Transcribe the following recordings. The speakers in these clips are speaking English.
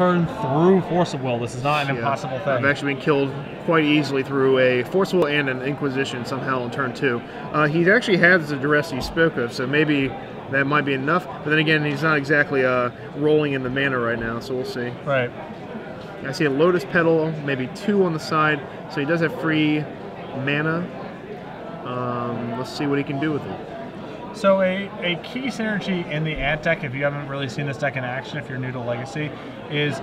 turn through Force of Will. This is not an impossible thing. I've actually been killed quite easily through a Force of Will and an Inquisition somehow on turn 2. He actually has the duress you spoke of, so maybe that might be enough. But then again, he's not exactly rolling in the mana right now, so we'll see. Right. I see a Lotus Petal, maybe 2 on the side, so he does have free mana. Let's see what he can do with it. So a key synergy in the Ant deck, if you haven't really seen this deck in action, if you're new to Legacy, is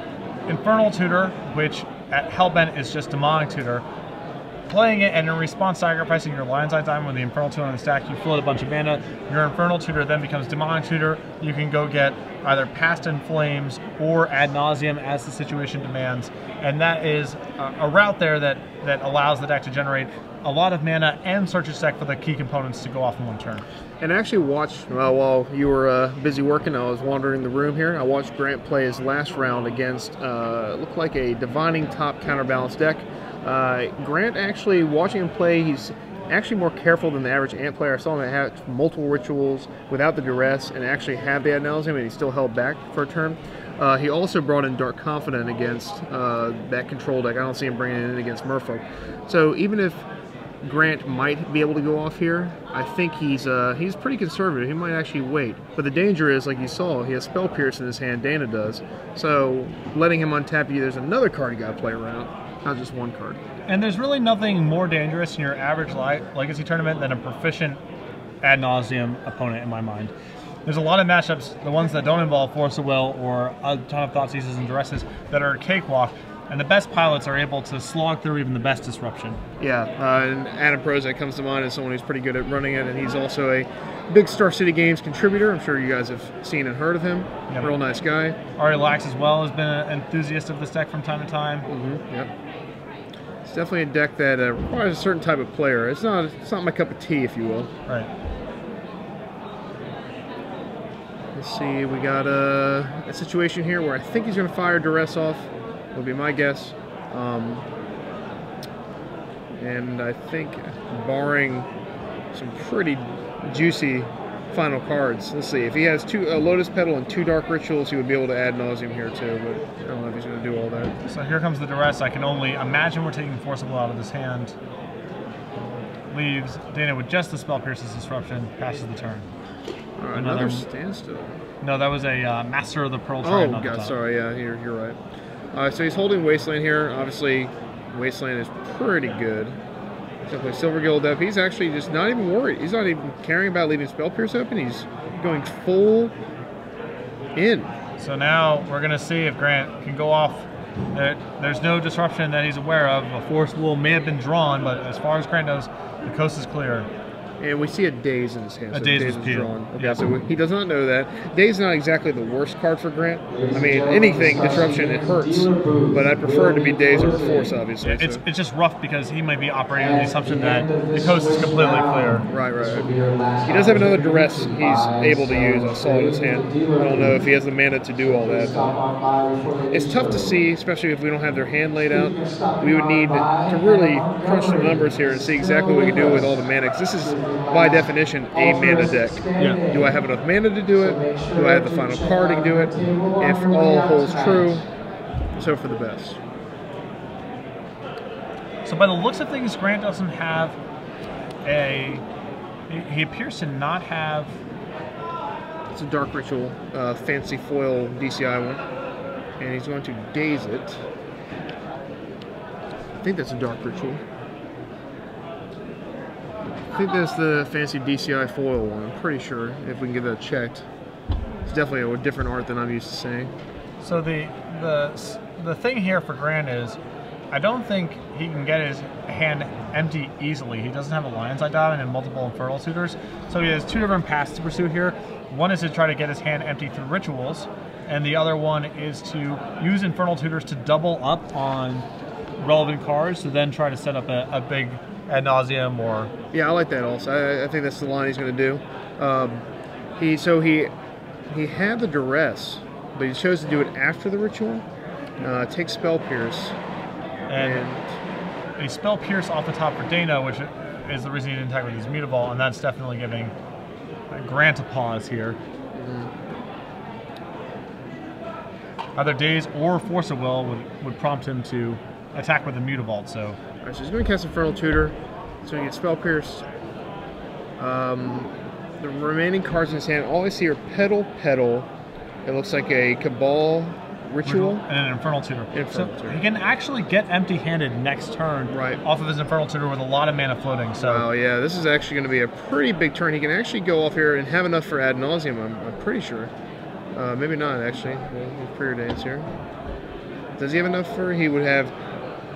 Infernal Tutor, which at Hellbent is just Demonic Tutor. Playing it and in response sacrificing your Lion's Eye Diamond with the Infernal Tutor on the stack, you float a bunch of mana. Your Infernal Tutor then becomes Demonic Tutor. You can go get either Past in Flames or Ad Nauseam as the situation demands. And that is a route there that allows the deck to generate a lot of mana and search its deck for the key components to go off in one turn. And I actually watched, while you were busy working, I was wandering the room here. I watched Grant play his last round against, looked like a Divining Top counterbalance deck. Grant actually, watching him play, he's actually more careful than the average Ant player. I saw him have multiple rituals without the duress and actually have the Ad Nauseam, and he still held back for a turn. He also brought in Dark Confidant against that control deck. I don't see him bringing it in against Merfolk. So even if Grant might be able to go off here, I think he's pretty conservative. He might actually wait. But the danger is, like you saw, he has Spell Pierce in his hand, Dana does. So letting him untap you, there's another card you got to play around, not just one card. And there's really nothing more dangerous in your average Legacy tournament than a proficient Ad Nauseam opponent, in my mind. There's a lot of matchups, the ones that don't involve Force of Will or a ton of Thoughtseizes and Duresses, that are a cakewalk. And the best pilots are able to slog through even the best disruption. Yeah, and Adam Prozac comes to mind as someone who's pretty good at running it, and he's also a big Star City Games contributor. I'm sure you guys have seen and heard of him. Yep. Real nice guy. Ari Lax as well has been an enthusiast of this deck from time to time. Yep. It's definitely a deck that requires a certain type of player. It's not my cup of tea, if you will. Right. Let's see, we got a situation here where I think he's going to fire Duress off. Would be my guess. And I think, barring some pretty juicy final cards, let's see, if he has a Lotus Petal and 2 Dark Rituals, he would be able to Ad Nauseam here too, but I don't know if he's going to do all that. So here comes the Duress. I can only imagine we're taking Force of Will out of this hand. Leaves Dana with just the Spell Pierce's Disruption, passes the turn. All right, another standstill. No, that was a Master of the Pearl Trident. Oh, God, sorry, yeah, you're right. So he's holding Wasteland here. Obviously, Wasteland is pretty good. Simply Silver Guild up. He's actually just not even worried. He's not even caring about leaving Spell Pierce open. He's going full in. So now we're going to see if Grant can go off. There's no disruption that he's aware of. A Force Will may have been drawn, but as far as Grant knows, the coast is clear. And we see a Daze in his hand. A Daze is drawn. Okay, yep. So he does not know that. Daze is not exactly the worst card for Grant. I mean, anything, disruption, it hurts. But I prefer it to be Daze over Force, obviously. It's just rough because he might be operating on the assumption that the coast is completely clear. Right. He does have another Duress he's able to use. I saw it in his hand. I don't know if he has the mana to do all that. It's tough to see, especially if we don't have their hand laid out. We would need to really crunch some numbers here and see exactly what we can do with all the mana. This is, by definition, a mana deck. Yeah. Do I have enough mana to do it? Do I have the final card to do it? If all holds true, let's hope for the best. So by the looks of things, Grant doesn't have he appears to not have... It's a Dark Ritual, fancy foil DCI one. And he's going to Daze it. I think that's a Dark Ritual. I think that's the fancy DCI foil one. I'm pretty sure, if we can get that checked. It's definitely a different art than I'm used to seeing. So the thing here for Grant is, I don't think he can get his hand empty easily. He doesn't have a Lion's Eye Diamond and multiple Infernal Tutors, so he has 2 different paths to pursue here. One is to try to get his hand empty through rituals, and the other one is to use Infernal Tutors to double up on relevant cards to then try to set up a big Ad Nauseam or... Yeah, I like that also. I think that's the line he's going to do. He had the Duress, but he chose to do it after the ritual. Take Spell Pierce. And a Spell Pierce off the top for Dana, which is the reason he didn't attack with his Mutavault, and that's definitely giving Grant a pause here. either Daze or Force of Will would prompt him to attack with a Mutavault. So, all right, so he's going to cast Infernal Tutor, so he gets Spell Pierce. The remaining cards in his hand, all I see are Petal. It looks like a Cabal Ritual and an Infernal Tutor. Infernal Tutor. He can actually get empty-handed next turn off of his Infernal Tutor with a lot of mana floating. So, wow, yeah, this is actually going to be a pretty big turn. He can actually go off here and have enough for Ad Nauseam, I'm pretty sure. Maybe not, actually. We'll preordains here. Does he have enough for? He would have.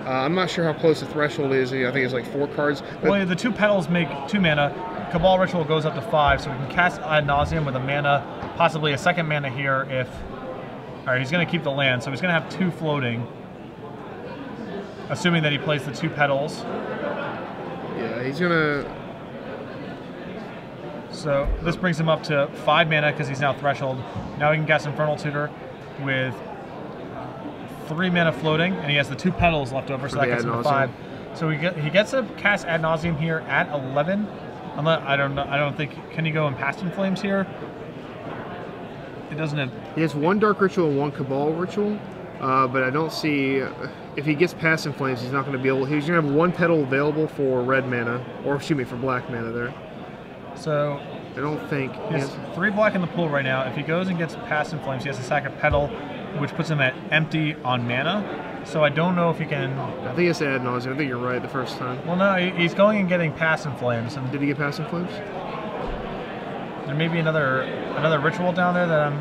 I'm not sure how close the threshold is. I think it's like 4 cards. Well, yeah, the 2 petals make 2 mana. Cabal Ritual goes up to 5, so we can cast Ad Nauseam with a mana, possibly a second mana here if... Alright, he's going to keep the land, so he's going to have 2 floating. Assuming that he plays the 2 petals. Yeah, he's going to... So this brings him up to 5 mana because he's now threshold. Now he can cast Infernal Tutor with 3 mana floating, and he has the 2 petals left over, so that gets him to 5. So he gets to cast Ad Nauseam here at 11. I don't know. I don't think. Can he go in Past in Flames here? It doesn't have. He has 1 Dark Ritual and 1 Cabal Ritual, but I don't see if he gets Past in Flames, he's not going to be able. He's going to have 1 petal available for red mana, or excuse me, for black mana there. So I don't think he has 3 black in the pool right now. If he goes and gets Past in Flames, he has to sack a petal, which puts him at empty on mana. So I don't know if he can... I think it's Ad Nauseam. I think you're right the first time. Well, no, he's going and getting Past in Flames. And did he get Past in Flames? There may be another ritual down there that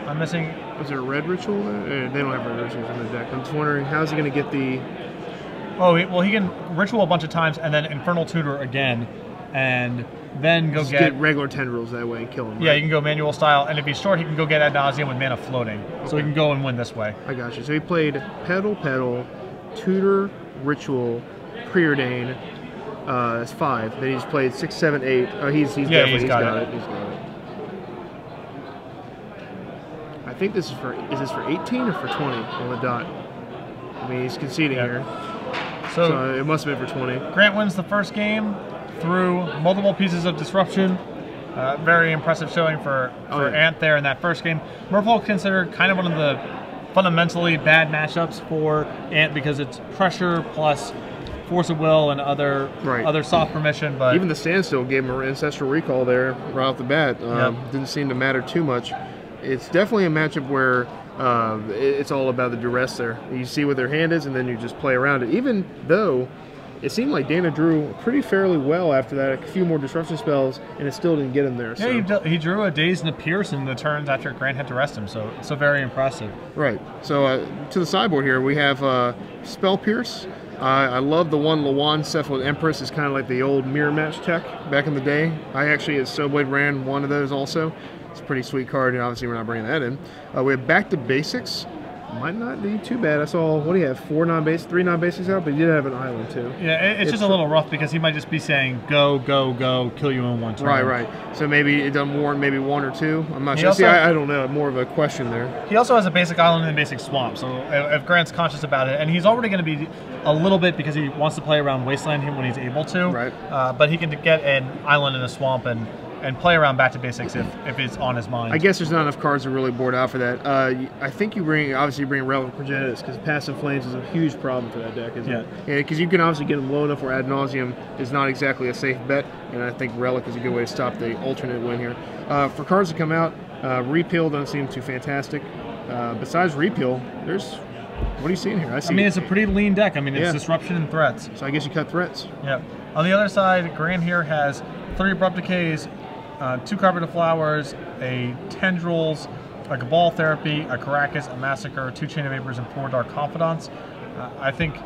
I'm missing. Was there a red ritual there? They don't have red rituals in the deck. I'm just wondering, how's he going to get the... Oh, well, he can ritual a bunch of times and then Infernal Tutor again, and then go get regular tendrils that way and kill him. Yeah, you can go manual style, and if he's short, he can go get Ad Nauseam with mana floating. Okay. So he can go and win this way. I got you. So he played Petal, Tutor, Ritual, Preordain. That's 5. Then he's played 6, 7, 8. Oh, he's got it. He's got it. I think this is for. Is this for 18 or for 20 on the dot? I mean, he's conceding here. So it must have been for 20. Grant wins the first game through multiple pieces of disruption. Very impressive showing for Ant there in that first game. Merfolk considered kind of one of the fundamentally bad matchups for Ant because it's pressure plus Force of Will and other soft permission. But even the standstill gave him an Ancestral Recall there right off the bat. Didn't seem to matter too much. It's definitely a matchup where it's all about the duress there. You see what their hand is, and then you just play around it. Even though it seemed like Dana drew pretty fairly well after that, a few more disruption spells, and it still didn't get him there. Yeah, so. He drew a Daze and a Pierce in the turns after Grant had to rest him, so very impressive. Right. So to the sideboard here, we have Spell Pierce. I love the one Lawan Cephalid Empress. Is kind of like the old mirror match tech back in the day. I actually, at Snowblade, ran one of those also. It's a pretty sweet card, and obviously we're not bringing that in. We have Back to Basics. Might not be too bad. I saw, what do you have, 3 non-basics out, but he did have an island too. Yeah, it's just a little rough because he might just be saying, go, go, go, kill you in 1 turn. Right. So maybe it doesn't warrant maybe 1 or 2. I'm not sure. See, I don't know. More of a question there. He also has a basic island and a basic swamp, so if Grant's conscious about it, and he's already going to be a little bit because he wants to play around Wasteland when he's able to. Right. But he can get an island and a swamp and play around Back to Basics if it's on his mind. I guess there's not enough cards to really board out for that. I think you bring Relic Progenitus because Past in Flames is a huge problem for that deck, isn't it? Yeah, because you can obviously get them low enough where Ad Nauseam is not exactly a safe bet, and I think Relic is a good way to stop the alternate win here. For cards to come out, Repeal doesn't seem too fantastic. Besides Repeal, there's... What are you seeing here? I mean, it's a pretty lean deck. I mean, it's Disruption and Threats. So I guess you cut Threats. Yeah. On the other side, Grant here has 3 Abrupt Decays, 2 Carpet of Flowers, a Tendrils, a Cabal Therapy, a Caracas, a Massacre, 2 Chain of Vapors, and 4 Dark Confidants. I think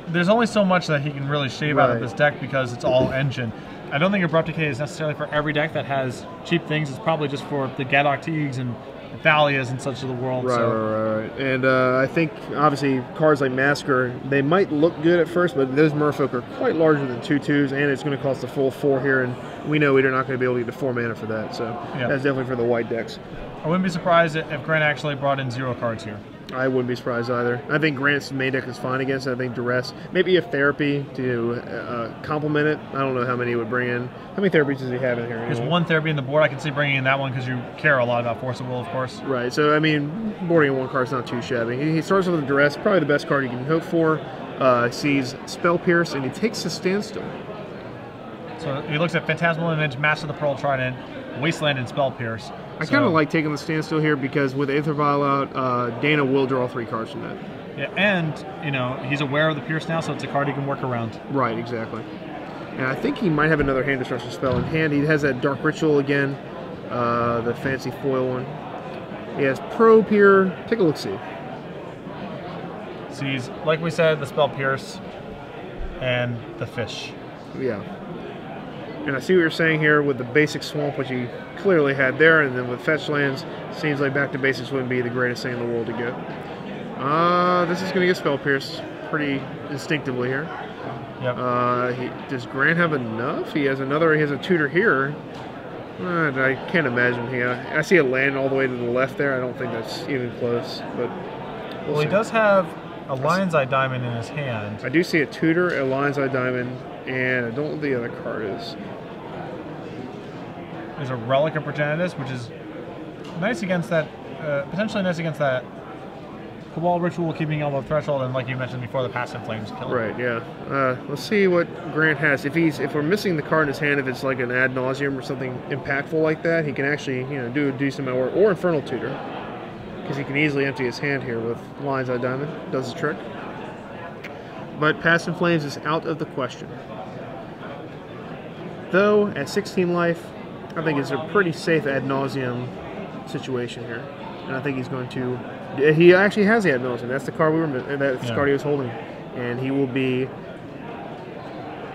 there's only so much that he can really shave out of this deck because it's all engine. I don't think Abrupt Decay is necessarily for every deck that has cheap things. It's probably just for the Gadok Teagues and Thalias and such of the world. Right. And I think, obviously, cards like Massacre, they might look good at first, but those Merfolk are quite larger than 2/2s, and it's going to cost a full 4 here, and we know we're not going to be able to get the 4 mana for that, so that's definitely for the white decks. I wouldn't be surprised if Grant actually brought in 0 cards here. I wouldn't be surprised either. I think Grant's main deck is fine against it. I think Duress, maybe a Therapy to complement it. I don't know how many he would bring in. How many Therapies does he have in here? There's one Therapy in the board. I can see bringing in that one because you care a lot about Force of Will, of course. Right, so I mean, boarding in one card is not too shabby. He starts with a Duress, probably the best card you can hope for. Sees Spell Pierce, and he takes a Standstill. So he looks at Phantasmal Image, Master of the Pearl Trident, Wasteland, and Spell Pierce. I kind of like taking the Standstill here because with Aether Vial out, Dana will draw 3 cards from that. Yeah, and, you know, he's aware of the Pierce now, so it's a card he can work around. Right, exactly. And I think he might have another hand destruction spell in hand. He has that Dark Ritual again, the fancy foil one. He has Probe here. Take a look-see. Sees, like we said, the Spell Pierce and the Fish. Yeah. And I see what you're saying here with the basic Swamp, which he clearly had there, and then with Fetch Lands, seems like back to basics wouldn't be the greatest thing in the world to get. This is going to get Spell Pierce pretty instinctively here. Yep. Does Grant have enough? He has another. He has a tutor here. I can't imagine. I see a land all the way to the left there. I don't think that's even close. But well, he does have a Lion's Eye Diamond in his hand. I do see a tutor, a Lion's Eye Diamond, and I don't know what the other card is. There's a Relic of Progenitus, which is nice against that, potentially nice against that Cabal Ritual, keeping Elbow Threshold, and like you mentioned before, the Passive Flames kill. Right, yeah. Let's see what Grant has. If we're missing the card in his hand, if it's like an Ad Nauseam or something impactful like that, he can actually, you know, do a decent amount of work, or Infernal Tutor, because he can easily empty his hand here with Lion's Eye Diamond. Does the trick. But Passive Flames is out of the question. Though, at 16 life, I think it's a pretty safe Ad Nauseam situation here. And I think he's going to... He actually has the Ad Nauseam. That's the card that's the card he was holding. And he will be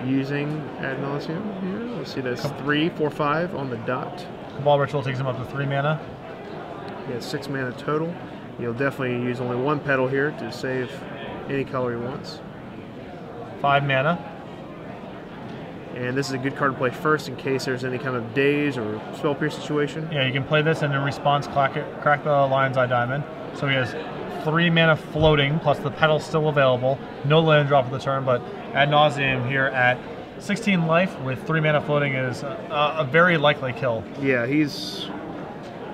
using Ad Nauseam here. Let's see, that's 3, 4, 5 on the dot. Cabal Ritual takes him up to 3 mana. He has 6 mana total. He'll definitely use only 1 petal here to save any color he wants. 5 mana. And this is a good card to play first in case there's any kind of daze or Spell Pierce situation. Yeah, you can play this and in response crack the Lion's Eye Diamond. So he has 3 mana floating, plus the petal's still available. No land drop for the turn, but Ad Nauseam here at 16 life with 3 mana floating is a very likely kill. Yeah, he's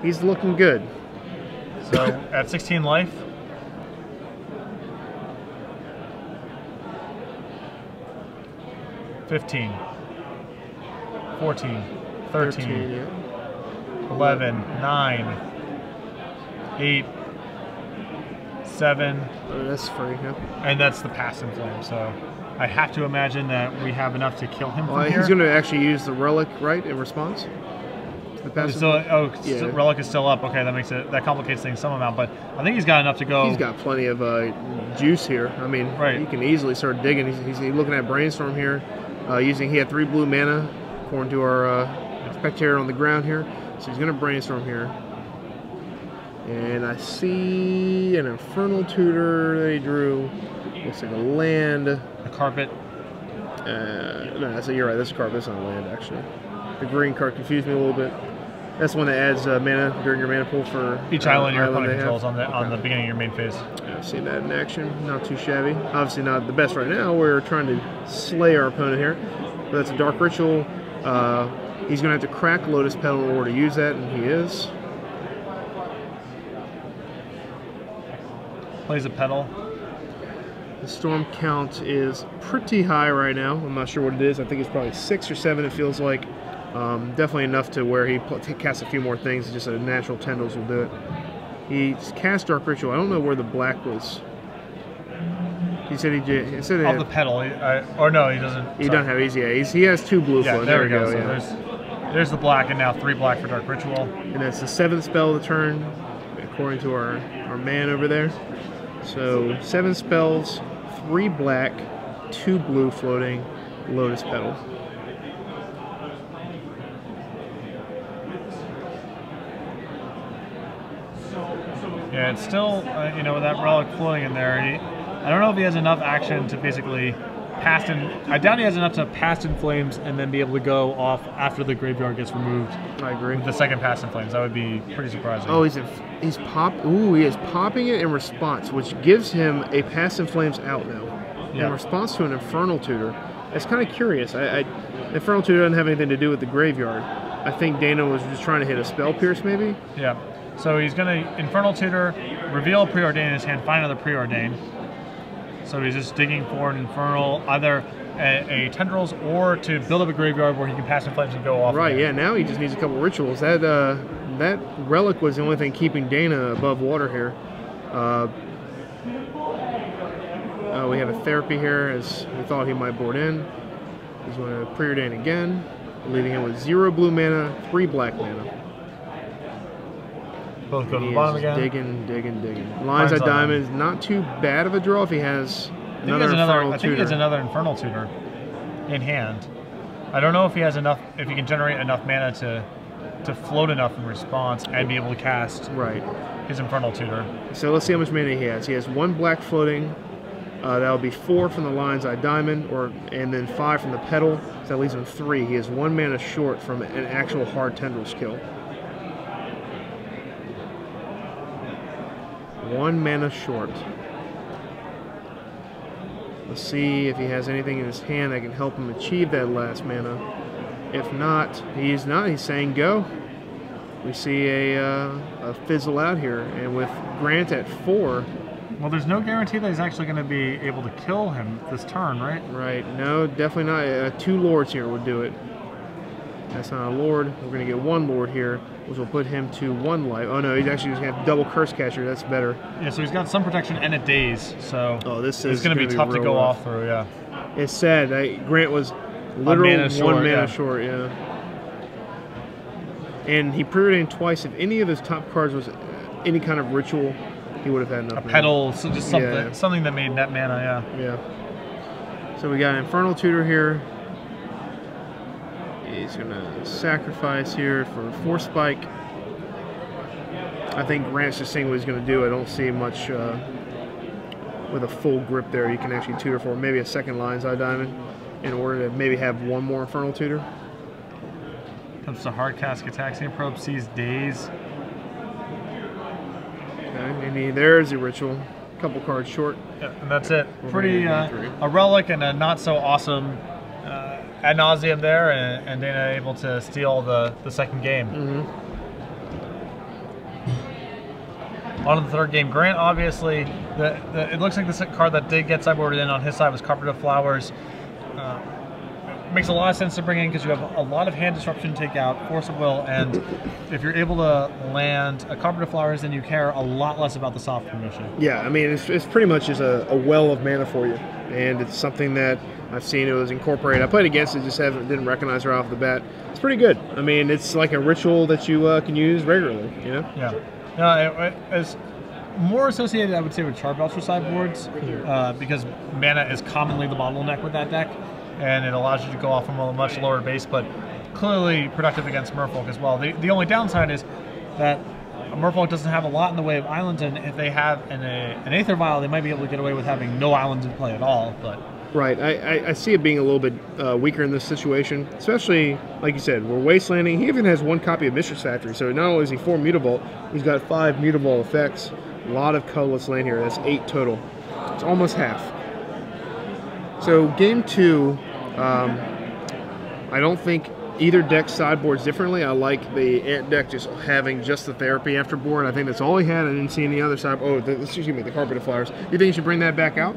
looking good. So at 16 life, $15, $14, $13, 11, 9, 8, 7. That's free, yeah. And that's the Passive Flame. So I have to imagine that we have enough to kill him from here. He's going to actually use the Relic, right, in response? The passive Relic is still up. Okay, that complicates things some amount, but I think he's got enough to go. He's got plenty of juice here. I mean, he can easily start digging. He's looking at Brainstorm here. He had 3 blue mana, according to our spectator on the ground here. So he's going to Brainstorm here. And I see an Infernal Tutor that he drew. Looks like a land. A Carpet. No, you're right. That's a Carpet. That's not a land, actually. The green card confused me a little bit. That's one that adds mana during your mana pool for each island your opponent controls on the beginning of your main phase. Yeah, I've seen that in action. Not too shabby. Obviously not the best right now. We're trying to slay our opponent here. But that's a Dark Ritual. He's going to have to crack Lotus Petal in order to use that, and he is. Plays a Petal. The storm count is pretty high right now. I'm not sure what it is. I think it's probably 6 or 7, it feels like. Definitely enough to where he casts a few more things. Just a natural Tendrils will do it. He cast Dark Ritual. I don't know where the black was. He said he said the Petal. Or no, he doesn't. He doesn't have easy. Yeah, he has 2 blue flow. There we go. So there's the black, and now 3 black for Dark Ritual. And that's the 7th spell of the turn, according to our man over there. So 7 spells, 3 black, 2 blue floating, Lotus Petal. Yeah, it's still, with that Relic floating in there, I don't know if he has enough action to basically Past in. I doubt he has enough to Past in Flames and then be able to go off after the graveyard gets removed. I agree. With the second Past in Flames, that would be pretty surprising. Oh, he is popping it in response, which gives him a Past in Flames out now. Yeah. In response to an Infernal Tutor. It's kind of curious. Infernal Tutor doesn't have anything to do with the graveyard. I think Dana was just trying to hit a Spell Pierce, maybe. Yeah. So he's going to Infernal Tutor, reveal a Preordain in his hand, find another Preordain. So he's just digging for an Infernal, either a Tendrils or to build up a graveyard where he can Pass in Flames and go off. Right, again. yeah, now he just needs a couple rituals. That Relic was the only thing keeping Dana above water here. We have a Therapy here, as we thought he might board in. He's going to Preordain again, leaving him with 0 blue mana, 3 black mana. Both go to the bottom again. Digging. Lines of Diamonds, not too bad of a draw if he has another Infernal Tutor. I think he has another Infernal Tutor in hand. I don't know if he has enough, if he can generate enough mana to float enough in response and be able to cast his Infernal Tutor. So let's see how much mana he has. He has 1 black floating. That'll be 4 from the Lion's Eye Diamond, and then 5 from the Petal. So that leaves him 3. He is 1 mana short from an actual hard Tendrils kill. 1 mana short. Let's see if he has anything in his hand that can help him achieve that last mana. If not, he's not. He's saying go. We see a fizzle out here, and with Grant at 4. Well, there's no guarantee that he's actually going to be able to kill him this turn, right? Right. No, definitely not. 2 Lords here would do it. That's not a Lord. We're going to get 1 Lord here, which will put him to 1 life. Oh no, he's actually just going to have double Curse Catcher. That's better. Yeah, so he's got some protection and a Daze, so this it's going to be tough to go off through, yeah. It's sad. Grant was literally 1 mana short, yeah. And he preordained twice. If any of his top cards was any kind of ritual, he would have had enough. A Petal, so just something that made net mana, yeah. So we got an Infernal Tutor here. He's going to sacrifice here for 4 Spike. I think Grant's just seeing what he's going to do. I don't see much with a full grip there. You can actually tutor for maybe a second Lion's Eye Diamond in order to maybe have 1 more Infernal Tutor. Comes to hard cast Gataxian Probe, sees Daze. Okay, and there's a ritual. A couple cards short. Yeah, and that's it. Pretty a relic and a not so awesome ad nauseum there, and Dana able to steal the second game. On to the third game. Grant, obviously, it looks like the card that did get sideboarded in on his side was Carpet of Flowers. Makes a lot of sense to bring in because you have a lot of hand disruption to take out, Force of Will, and if you're able to land a Carpet of Flowers, then you care a lot less about the soft permission. Yeah, I mean, it's pretty much just a well of mana for you, and it's something that I've seen it was incorporated. I played against it, just didn't recognize her off the bat. It's pretty good. I mean, it's like a ritual that you can use regularly, you know? Yeah. No, it's more associated, I would say, with Charbelcher sideboards because mana is commonly the bottleneck with that deck, and it allows you to go off from a much lower base, but clearly productive against Merfolk as well. The only downside is that Merfolk doesn't have a lot in the way of islands, and if they have an Aether Vial, they might be able to get away with having no islands in play at all. But right, I see it being a little bit weaker in this situation, especially, like you said, we're wastelanding. He even has 1 copy of Mistress Factory, so not only is he 4 Mutavault, he's got 5 Mutavault effects. A lot of colorless land here. That's 8 total. It's almost half. So game 2, I don't think either deck sideboards differently. I like the Ant deck just having just the Therapy after board. I think that's all he had. I didn't see any other side. Oh, excuse me, the Carpet of Flowers. You think you should bring that back out?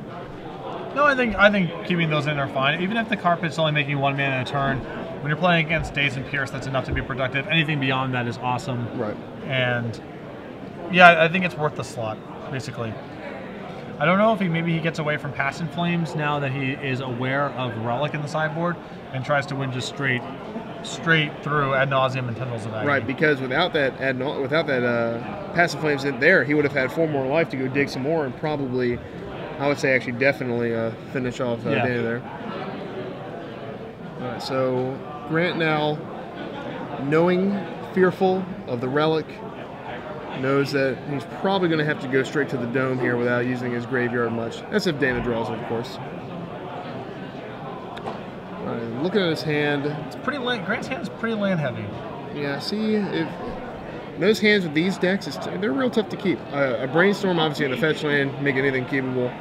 No, I think keeping those in are fine. Even if the Carpet's only making 1 mana a turn, when you're playing against Daze and Pierce, that's enough to be productive. Anything beyond that is awesome. Right. And yeah, I think it's worth the slot, basically. I don't know if maybe he gets away from Past in Flames now that he is aware of Relic in the sideboard and tries to win just straight through ad nauseum and Tendrils of Agony. Right, because without that Past in Flames in there, he would have had 4 more life to go dig some more and probably, I would say, actually definitely finish off Dana there. All right, so Grant now, knowing fearful of the Relic, knows that he's probably going to have to go straight to the Dome here without using his graveyard much. That's if Dana draws it, of course. looking at his hand. It's pretty land. Grant's hand is pretty land heavy. Yeah, see, those hands with these decks, they're real tough to keep. A Brainstorm, obviously, in the fetch land, make anything keepable.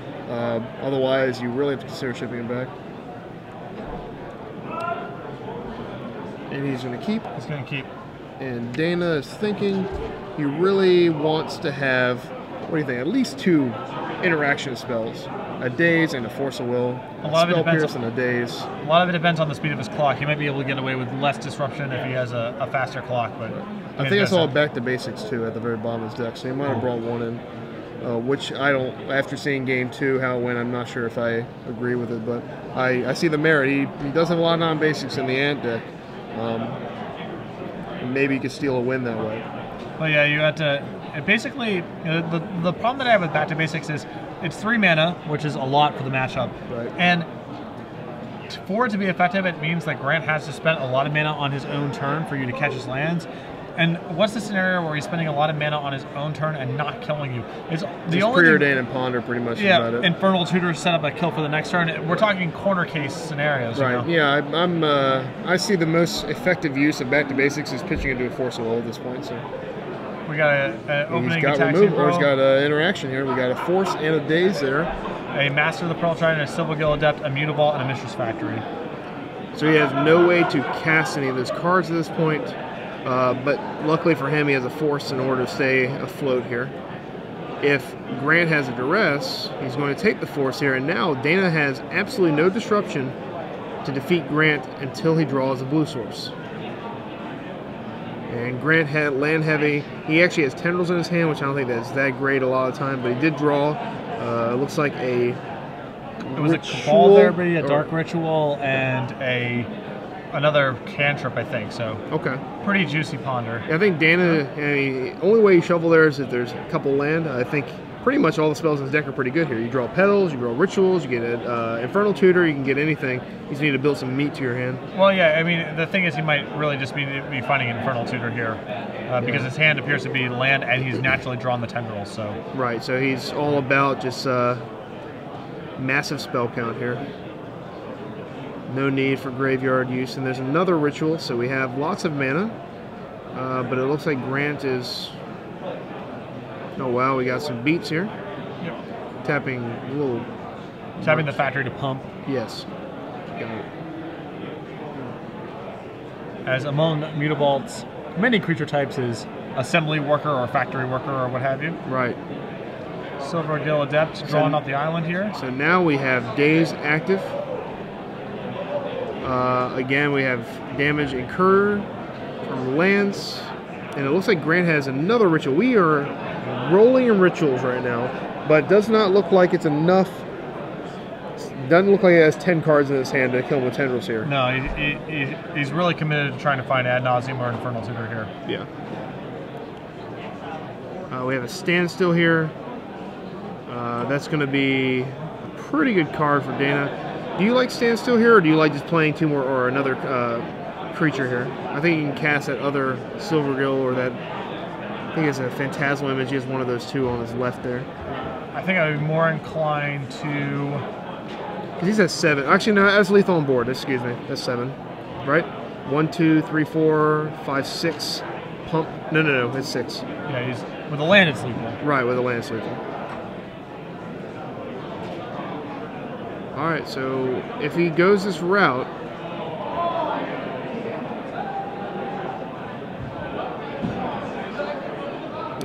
Otherwise, you really have to consider shipping it back. And he's going to keep. He's going to keep. And Dana is thinking he really wants to have, what do you think, at least 2 interaction spells. A Daze and a Force of Will. A lot of it depends Pierce and a Daze. A lot of it depends on the speed of his clock. He might be able to get away with less disruption if he has a faster clock. But I think I saw back to basics too at the very bottom of his deck, so he might have brought 1 in. Which I don't, after seeing game 2, how it went, I'm not sure if I agree with it, but I see the merit. He does have a lot of non-basics in the Ant deck. Maybe he could steal a win that way. Well, yeah, you have to. Basically, you know, the problem that I have with back to basics is it's 3 mana, which is a lot for the matchup. Right. And for it to be effective, it means that Grant has to spend a lot of mana on his own turn for you to catch his lands. And what's the scenario where he's spending a lot of mana on his own turn and not killing you? It's the only Preordain and Ponder, pretty much. Yeah, about it. Infernal Tutor set up a kill for the next turn. We're talking corner case scenarios. Right. You know? Yeah, I see the most effective use of back to basics is pitching into a Force of Will at this point. So we got an opening he's got attack. removed, or he's got an interaction here. We got a Force and a Daze there. A Master of the Pearl Trident, a Silvergill Adept, a Mutavault, and a Mistress Factory. So he has no way to cast any of those cards at this point. But luckily for him, he has a Force in order to stay afloat here. If Grant has a Duress, he's going to take the Force here, and now Dana has absolutely no disruption to defeat Grant until he draws a blue source. And Grant had land heavy. He actually has Tendrils in his hand, which I don't think that's that great a lot of the time, but he did draw. It looks like a It was a Cabal Therapy, a Dark Ritual, and another cantrip, I think. So okay, pretty juicy Ponder. I think Dana, the only way you shuffle there is if there's a couple land. I think pretty much all the spells in his deck are pretty good here. You draw Petals, you draw Rituals, you get an Infernal Tutor, you can get anything. You just need to build some meat to your hand. Well, yeah, I mean, the thing is he might really just be finding an Infernal Tutor here because his hand appears to be land and he's naturally drawn the Tendrils. So right, so he's all about just massive spell count here. No need for graveyard use, and there's another Ritual, so we have lots of mana, but it looks like Grant is... Oh wow, we got some beats here. Yep. Tapping a little... Tapping the Factory to pump. Yes. Got it. As among Mutavault's many creature types is Assembly Worker or Factory Worker or what have you. Right. Silvergill Adept drawing up the island here. So now we have Daze active. Again, we have damage incurred from lands, and it looks like Grant has another Ritual. We are rolling in Rituals right now, but does not look like it's enough. Doesn't look like he has 10 cards in his hand to kill him with Tendrils here. No, he's really committed to trying to find Ad Nauseam or Infernal Tutor here. Yeah. We have a Standstill here. That's going to be a pretty good card for Dana. Do you like Standstill here, or do you like just playing 2 more or another creature here? I think you can cast that other Silvergill or that. I think it's a Phantasmal Image. He has one of those 2 on his left there. I think I would be more inclined to. Because he's at 7. Actually, no, that's lethal on board. Excuse me. That's 7. Right? 1, 2, 3, 4, 5, 6. Pump. No. It's 6. Yeah, he's with a land it's lethal. Right, with a land it's lethal. Alright, so if he goes this route,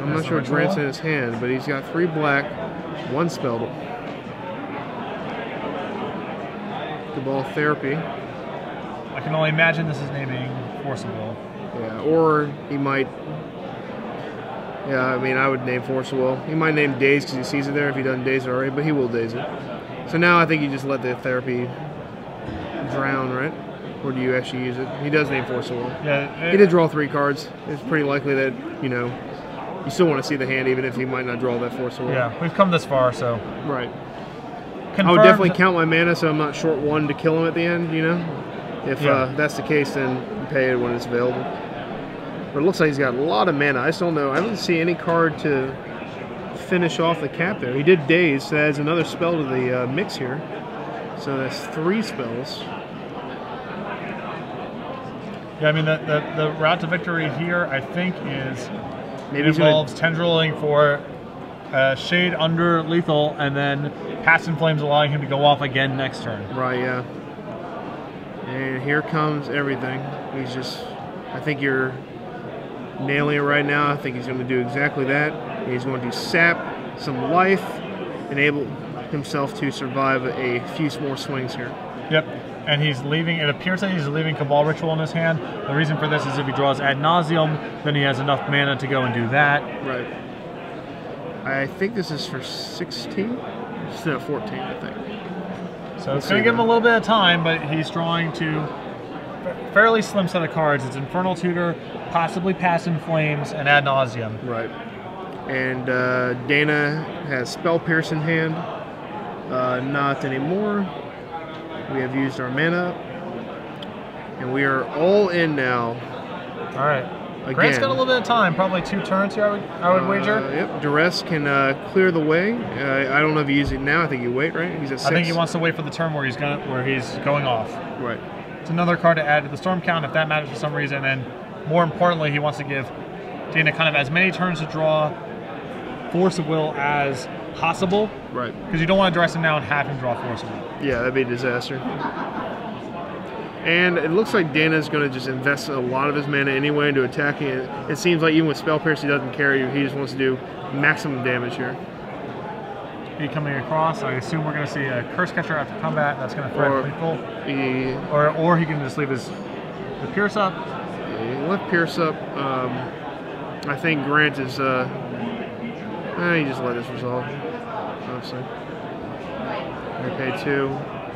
I'm not sure what Grant's in his hand, but he's got 3 black, 1 spelled. Cabal Therapy. I can only imagine this is naming Forcible. Yeah, or he might... Yeah, I mean, I would name Force of Will. He might name Daze because he sees it there if he doesn't daze it already, but he will daze it. So now I think you just let the therapy drown, right? Or do you actually use it? He does name Force of Will. Yeah, he did draw 3 cards. It's pretty likely that, you know, you still want to see the hand even if he might not draw that Force of Will. Yeah, we've come this far, so. Right. Confirmed. I would definitely count my mana so I'm not short 1 to kill him at the end, you know? If that's the case, then you pay it when it's available. But it looks like he's got a lot of mana. I just don't know. I don't see any card to finish off the cap there. He did Daze, so that adds another spell to the mix here. So that's 3 spells. Yeah, I mean, the route to victory here, I think, is Maybe involves tendriling for shade under lethal, and then Past in Flames allowing him to go off again next turn. Right, yeah. And here comes everything. He's just, I think you're nailing it right now. I think he's going to do exactly that. He's going to sap some life, enable himself to survive a few more swings here. Yep. And he's leaving, it appears that he's leaving Cabal Ritual in his hand. The reason for this is if he draws Ad Nauseam, then he has enough mana to go and do that. Right. I think this is for 16? Instead of 14, I think. So it's going to give him a little bit of time, but he's drawing to a fairly slim set of cards. It's Infernal Tutor, possibly Past in Flames, and Ad Nauseam. Right. And Dana has Spell Pierce in hand. Not anymore. We have used our mana, and we are all in now. All right. Again. Grant's got a little bit of time, probably 2 turns here, I would wager. Yep, Duress can clear the way. I don't know if you use it now. I think you wait, right? He's at 6. I think he wants to wait for the turn where he's going off. Right. It's another card to add to the storm count if that matters for some reason, and more importantly, he wants to give Dana kind of as many turns to draw Force of Will as possible. Right. Because you don't want to Duress him now and have him draw Force of Will. Yeah, that'd be a disaster. And it looks like Dana's going to just invest a lot of his mana anyway into attacking it. It seems like even with Spell Pierce, he doesn't care. He just wants to do maximum damage here. He coming across. I assume we're going to see a Curse Catcher after combat. That's going to threaten lethal. Or he can just leave the Pierce up. He left Pierce up. I think Grant is... he just let this resolve. Honestly. They pay 2.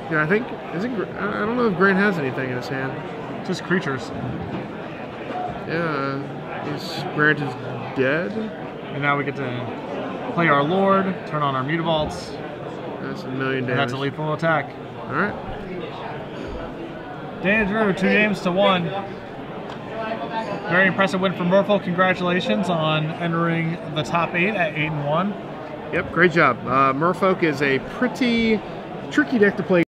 Yeah, I think, I don't know if Grant has anything in his hand. Just creatures. Yeah, Grant is dead. And now we get to play our Lord, turn on our Mutavaults. That's 1 million damage. And that's a lethal attack. Alright. Dana Drew, 2 games to 1. Very impressive win for Merfolk. Congratulations on entering the top 8 at 8-1. Yep, great job. Merfolk is a pretty tricky deck to play.